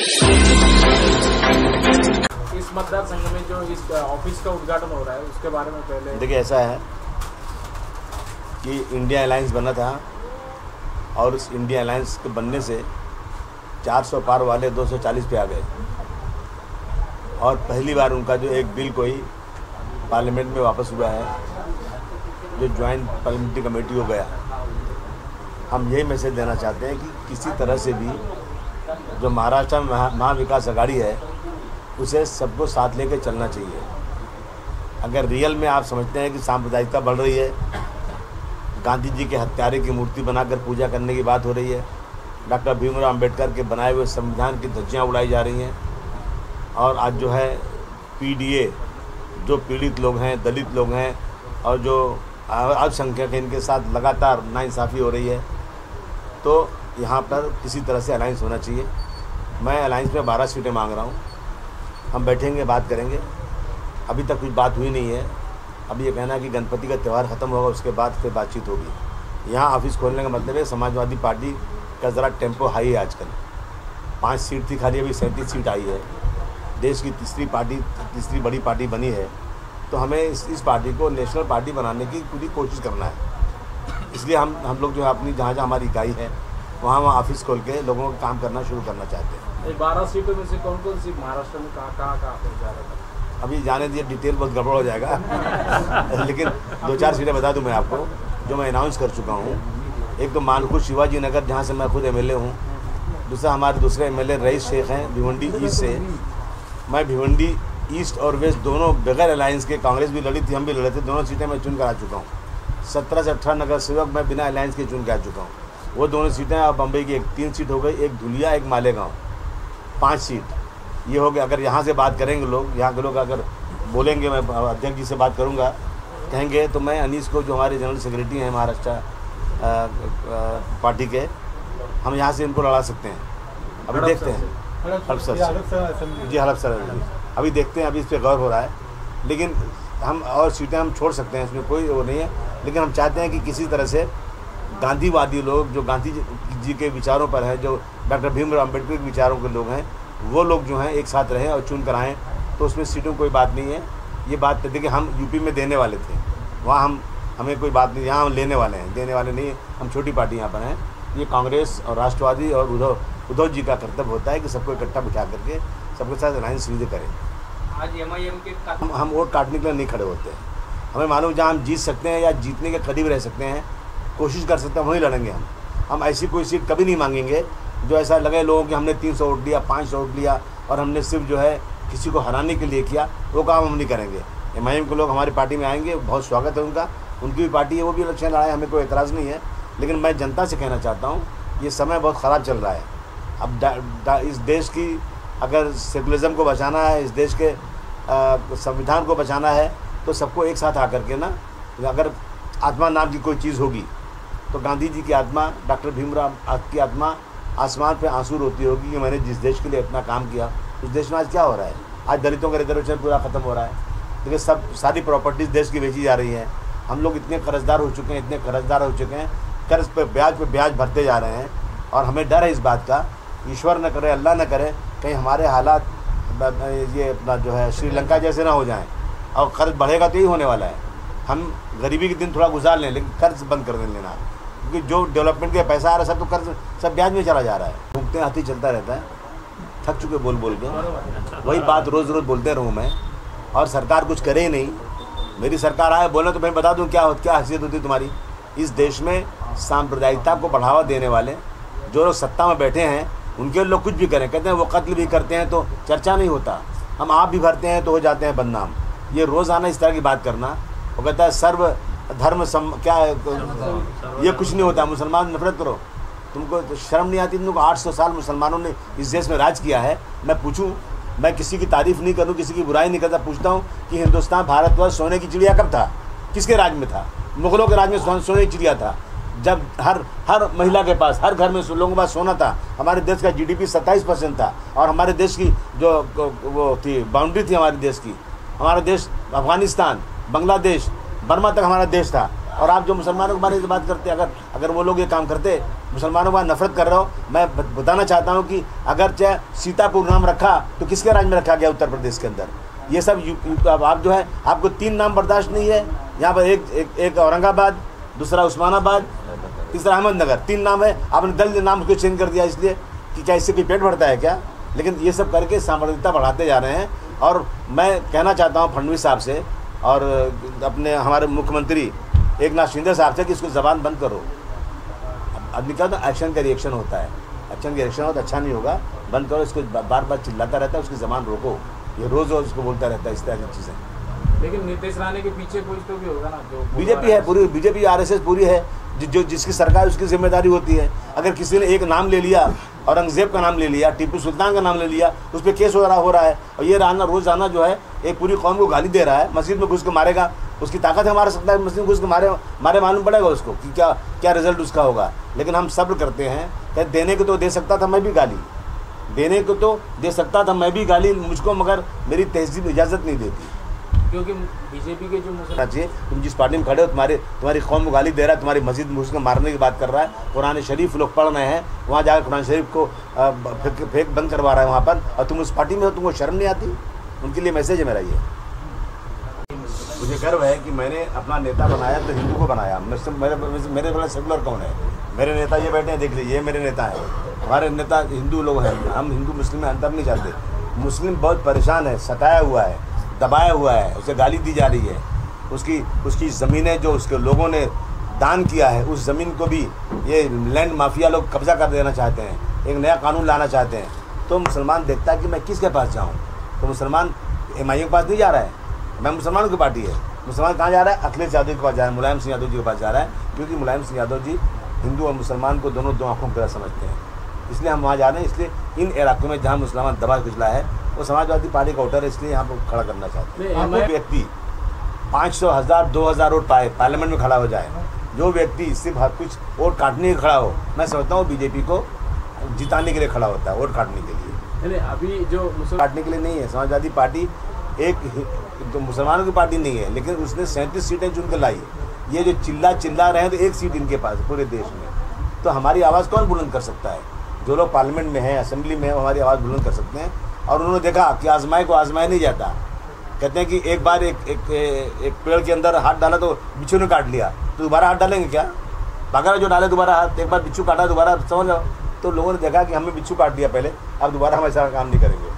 इस मतदार संघ में जो इस ऑफिस का उद्घाटन हो रहा है उसके बारे में पहले देखिए, ऐसा है कि इंडिया अलायंस बना था और उस इंडिया अलायंस के बनने से 400 पार वाले 240 पे आ गए और पहली बार उनका जो एक बिल कोई पार्लियामेंट में वापस हुआ है, जो ज्वाइंट पार्लियामेंट्री कमेटी हो गया। हम यही मैसेज देना चाहते हैं कि किसी तरह से भी जो महाराष्ट्र में महाविकास अघाड़ी है उसे सबको साथ लेकर चलना चाहिए। अगर रियल में आप समझते हैं कि सांप्रदायिकता बढ़ रही है, गांधी जी के हत्यारे की मूर्ति बनाकर पूजा करने की बात हो रही है, डॉक्टर भीमराव अंबेडकर के बनाए हुए संविधान की धज्जियाँ उड़ाई जा रही हैं और आज जो है पीडीए जो पीड़ित लोग हैं, दलित लोग हैं और जो अल्पसंख्यक हैं, इनके साथ लगातार नाइंसाफ़ी हो रही है, तो यहाँ पर किसी तरह से अलायंस होना चाहिए। मैं अलायंस में 12 सीटें मांग रहा हूँ। हम बैठेंगे, बात करेंगे। अभी तक कुछ बात हुई नहीं है। अब ये कहना है कि गणपति का त्यौहार ख़त्म होगा उसके बाद फिर बातचीत होगी। यहाँ ऑफिस खोलने का मतलब है समाजवादी पार्टी का ज़रा टेम्पो हाई है आजकल। 5 सीट थी खाली, अभी 37 सीट आई है। देश की तीसरी बड़ी पार्टी बनी है, तो हमें इस पार्टी को नेशनल पार्टी बनाने की पूरी कोशिश करना है। इसलिए हम लोग जो है अपनी जहाँ हमारी इकाई है वहाँ ऑफिस खोल के लोगों का काम करना शुरू करना चाहते हैं। 12 सीटों में से कौन कौन सी महाराष्ट्र में कहाँ जा रहा था? अभी जाने दिए, डिटेल बहुत गड़बड़ हो जाएगा लेकिन 2-4 सीटें बता दूं मैं आपको जो मैं अनाउंस कर चुका हूँ। एक तो मानकुर शिवाजी नगर, जहाँ से मैं खुद एमएलए हूँ। दूसरा हमारे दूसरे एमएलए रईस शेख हैं भिवंडी ईस्ट से। मैं भिवंडी ईस्ट और वेस्ट दोनों बगैर अलायंस के, कांग्रेस भी लड़ी थी, हम भी लड़े थे, दोनों सीटें मैं चुन कर आ चुका हूँ। 17 से 18 नगर सेवक मैं बिना अलायंस के चुन के आ चुका हूँ। वो दोनों सीटें अब बम्बई की 3 सीट हो गई, एक धुलिया, एक मालेगांव, 5 सीट ये हो गया। अगर यहाँ से बात करेंगे लोग, यहाँ के लोग अगर बोलेंगे, मैं अध्यक्ष जी से बात करूँगा, कहेंगे तो मैं अनीस को, जो हमारे जनरल सेक्रेटरी हैं महाराष्ट्र पार्टी के, हम यहाँ से इनको लड़ा सकते हैं। अभी देखते हैं। हड़प सर अभी देखते हैं, अभी इस पर गौर हो रहा है। लेकिन हम और सीटें हम छोड़ सकते हैं, इसमें कोई वो नहीं है। लेकिन हम चाहते हैं कि किसी तरह से गांधीवादी लोग, जो गांधी जी के विचारों पर हैं, जो डॉक्टर भीमराव अंबेडकर के विचारों के लोग हैं, वो लोग जो हैं एक साथ रहें और चुन कर आएँ। तो उसमें सीटों कोई बात नहीं है। ये बात देखिए, हम यूपी में देने वाले थे, वहाँ हमें कोई बात नहीं, यहाँ हम लेने वाले हैं, देने वाले नहीं। हम छोटी पार्टी यहाँ पर हैं। ये कांग्रेस और राष्ट्रवादी और उद्धव जी का कर्तव्य होता है कि सबको इकट्ठा बिठा करके सबके साथ अलायंस सीधे करें। आज एमआईएम के हम वोट काटने के लिए नहीं खड़े होते हैं। हमें मालूम जहाँ हम जीत सकते हैं या जीतने के करीब रह सकते हैं, कोशिश कर सकते हैं, वहीं लड़ेंगे हम ऐसी कोई सीट कभी नहीं मांगेंगे जो ऐसा लगे लोगों कि हमने 300 वोट लिया, 500 वोट लिया और हमने सिर्फ जो है किसी को हराने के लिए किया। वो काम हम नहीं करेंगे। एमआईएम के लोग हमारी पार्टी में आएंगे, बहुत स्वागत है उनका, उनकी भी पार्टी है, वो भी इलेक्शन लड़ाए, हमें कोई एतराज़ नहीं है। लेकिन मैं जनता से कहना चाहता हूँ, ये समय बहुत ख़राब चल रहा है। अब इस देश की अगर सेकुलरिज्म को बचाना है, इस देश के संविधान को बचाना है, तो सबको एक साथ आकर के ना, अगर आत्मा नाम की कोई चीज़ होगी तो गांधी जी की आत्मा, डॉक्टर भीमराव की आत्मा आसमान पे आंसू रोती होगी कि मैंने जिस देश के लिए इतना काम किया, उस देश में आज क्या हो रहा है। आज दलितों का रिजर्वेशन पूरा ख़त्म हो रहा है। देखिए, सारी प्रॉपर्टीज़ देश की बेची जा रही हैं। हम लोग इतने कर्जदार हो चुके हैं, कर्ज पे ब्याज भरते जा रहे हैं। और हमें डर है इस बात का, ईश्वर न करे, अल्लाह न करे, कहीं हमारे हालात ये अपना जो है श्रीलंका जैसे ना हो जाएं और कर्ज बढ़ेगा तो यही होने वाला है। हम गरीबी के दिन थोड़ा गुजार लें, लेकिन कर्ज बंद कर लेना, क्योंकि जो डेवलपमेंट का पैसा आ रहा है सब तो कर्ज, सब ब्याज में चला जा रहा है। भूखते हाथी चलता रहता है, थक चुके बोल के, वही बात रोज़ बोलते रहूँ मैं, और सरकार कुछ करे ही नहीं। मेरी सरकार आए बोले तो मैं बता दूँ क्या हैसियत होती तुम्हारी। इस देश में सांप्रदायिकता को बढ़ावा देने वाले जो लोग सत्ता में बैठे हैं, उनके लोग कुछ भी करें, कहते हैं वो कत्ल भी करते हैं तो चर्चा नहीं होता, हम आप भी भरते हैं तो हो जाते हैं बदनाम। ये रोज़ाना इस तरह की बात करना, वो कहता है सर्व धर्म क्या है, ये कुछ नहीं होता, मुसलमान नफरत करो। तुमको तो शर्म नहीं आती? तुमको 800 साल मुसलमानों ने इस देश में राज किया है। मैं पूछूं, मैं किसी की तारीफ़ नहीं करूं, किसी की बुराई नहीं करता, पूछता हूं कि हिंदुस्तान, भारतवर्ष सोने की चिड़िया कब था, किसके राज में था? मुग़लों के राज में सोने की चिड़िया था, जब हर महिला के पास, हर घर में लोगों के पास सोना था। हमारे देश का जीडीपी 27% था, और हमारे देश की जो वो थी बाउंड्री थी हमारे देश की, हमारा देश अफ़गानिस्तान, बांग्लादेश, बर्मा तक हमारा देश था। और आप जो मुसलमानों के बारे में बात करते हैं, अगर वो लोग ये काम करते, मुसलमानों के बारे नफरत कर रहे हो, मैं बताना चाहता हूँ कि अगर चाहे सीतापुर नाम रखा तो किसके राज्य में रखा गया? उत्तर प्रदेश के अंदर। ये सब आप जो है, आपको 3 नाम बर्दाश्त नहीं है यहाँ पर, एक औरंगाबाद, दूसरा उस्मानाबाद, तीसरा अहमदनगर, 3 नाम है। आपने दल नाम उसको चेंज कर दिया इसलिए कि क्या इससे कोई पेट भरता है क्या? लेकिन ये सब करके सामर्थ्यता बढ़ाते जा रहे हैं। और मैं कहना चाहता हूँ फडणवीस साहब से और अपने हमारे मुख्यमंत्री एकनाथ शिंदे साहब से कि इसको ज़बान बंद करो। अब क्या तो एक्शन का रिएक्शन होता है, एक्शन का रिएक्शन होता अच्छा नहीं होगा, बंद करो इसको। बार बार चिल्लाता रहता है, उसकी ज़बान रोको। ये रोज़ उसको बोलता रहता है इस तरह की चीज़ें। लेकिन नीतीश राणे के पीछे कोई तो भी होगा ना, जो बीजेपी है, पूरी बीजेपी आरएसएस पूरी है, जो जिसकी सरकार उसकी जिम्मेदारी होती है। अगर किसी ने एक नाम ले लिया, औरंगजेब का नाम ले लिया, टीपू सुल्तान का नाम ले लिया, उस पर केस हो रहा है। और ये रोज़ आना जो है एक पूरी कौम को गाली दे रहा है, मस्जिद में घुस के मारेगा, उसकी ताकत है, मार सकता है, मस्जिद में घुस के मारे मालूम पड़ेगा उसको कि क्या रिजल्ट उसका होगा। लेकिन हम सब्र करते हैं कि देने को तो दे सकता था मैं भी गाली, देने को तो दे सकता था मैं भी गाली, मुझको मगर मेरी तहजीब इजाज़त नहीं देती। क्योंकि बीजेपी के जो मुसलमान चाहिए, तुम जिस पार्टी में खड़े हो, तुम्हारी कौम को गाली दे रहा है, तुम्हारी मस्जिद में उसको मारने की बात कर रहा है, कुरान शरीफ लोग पढ़ रहे हैं, वहाँ जाकर कुरान शरीफ को फेंक बंद करवा रहा है वहाँ पर, और तुम उस पार्टी में हो, तुमको शर्म नहीं आती? उनके लिए मैसेज है मेरा ये। मुझे गर्व है कि मैंने अपना नेता बनाया तो हिंदू को बनाया। मेरे वाला सेकुलर कौन है? मेरे नेता ये बैठे हैं, देख लीजिए, ये मेरे नेता हैं। हमारे नेता हिंदू लोग हैं, हम हिंदू मुस्लिम में अंतर नहीं चाहते। मुस्लिम बहुत परेशान है, सताया हुआ है, दबाया हुआ है, उसे गाली दी जा रही है। उसकी ज़मीनें जो उसके लोगों ने दान किया है, उस ज़मीन को भी ये लैंड माफिया लोग कब्जा कर देना चाहते हैं, एक नया कानून लाना चाहते हैं। तो मुसलमान देखता है कि मैं किसके पास जाऊँ, तो मुसलमान MIA के पास नहीं जा रहा है, मैं मुसलमानों की पार्टी है। मुसलमान कहाँ जा रहा है? अखिलेश यादव के पास जा रहा है, मुलायम सिंह यादव जी के पास जा रहा है, क्योंकि मुलायम सिंह यादव जी हिंदू और मुसलमान को दोनों 2 आँखों की तरह समझते हैं, इसलिए हम वहाँ जा रहे हैं। इसलिए इन इलाकों में जहाँ मुसलमान दबा कुचला है, वो समाजवादी पार्टी का वोटर है, इसलिए यहाँ पर खड़ा करना चाहते हैं। कोई व्यक्ति 500, 1000, 2000 वोट पाए, पार्लियामेंट में खड़ा हो जाए, जो व्यक्ति सिर्फ कुछ वोट काटने के खड़ा हो, मैं समझता हूँ बीजेपी को जिताने के लिए खड़ा होता है, वोट काटने के लिए। अभी जो काटने के लिए नहीं है। समाजवादी पार्टी एक तो मुसलमानों की पार्टी नहीं है, लेकिन उसने 37 सीटें चुन कर लाई। ये जो चिल्ला रहे हैं, तो 1 सीट इनके पास पूरे देश में। तो हमारी आवाज़ कौन बुलंद कर सकता है? जो लोग पार्लियामेंट में हैं, असेंबली में हैं, हमारी आवाज़ बुलंद कर सकते हैं। और उन्होंने देखा कि आजमाए को आजमाया नहीं जाता। कहते हैं कि एक बार एक पेड़ के अंदर हाथ डाला तो बिच्छू ने काट लिया, तो दोबारा हाथ डालेंगे क्या? अगर जो डाले दोबारा हाथ, एक बार बिच्छू काटा दोबारा, समझ लो। तो लोगों ने देखा कि हमें बिच्छू काट दिया पहले, अब दोबारा हम ऐसा काम नहीं करेंगे।